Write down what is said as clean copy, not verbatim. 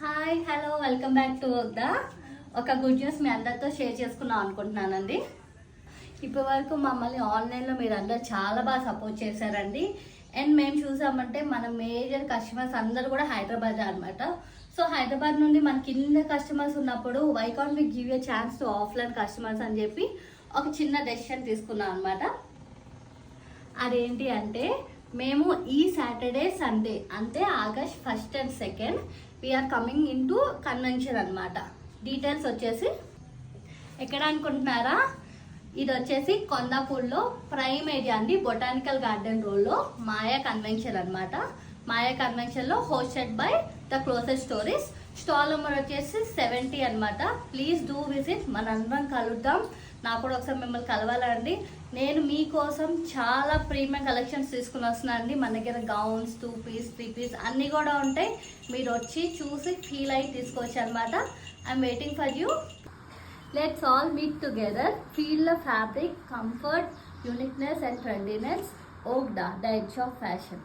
Hi hello welcome back to ఒక good news మీ అందరితో share చేసుకుందాం అనుకుంటున్నానండి. ఇప్పటి వరకు మమ్మల్ని ఆన్లైన్లో మీరు అందరు చాలా బాగా సపోర్ట్ చేశారండి. అండ్ మేము చూసామంటే మన మేజర్ కస్టమర్స్ అందరూ కూడా హైదరాబాద్ అనమాట. సో హైదరాబాద్ నుండి మన కింద కస్టమర్స్ ఉన్నప్పుడు why can't we give a chance to offline customers అని చెప్పి ఒక చిన్న డెసిషన్ తీసుకున్నాం అనమాట. అదేంటి అంటే మేము ఈ సాటర్డే సండే అంటే August 1st and 2nd we're coming in to convention అనమాట. డీటెయిల్స్ వచ్చేసి ఎక్కడ అనుకుంటున్నారా, ఇది వచ్చేసి కొండాపూర్లో ప్రైమ్ ఏరియా అండి, బొటానికల్ గార్డెన్ రోడ్లో మాయా కన్వెన్షన్ అనమాట. మాయా కన్వెన్షన్లో hosted by the closest stories. Stall number వచ్చేసి 70 అనమాట. ప్లీజ్ డూ విజిట్, మనందరం కలుద్దాం. నాకు కూడా ఒకసారి మిమ్మల్ని కలవాలండి. నేను మీకోసం చాలా ప్రీమియం కలెక్షన్స్ తీసుకుని వస్తున్నాను అండి. మన దగ్గర గౌన్స్ 2 పీస్ 3 పీస్ అన్నీ కూడా ఉంటాయి. మీరు వచ్చి చూసి ఫీల్ అయ్యి తీసుకోవచ్చు అనమాట. I'm waiting for you. Let's all meet together, feel the fabric, comfort, uniqueness and trendiness. ఓగ్డా, ద ఎడ్జ్ ఆఫ్ ఫ్యాషన్.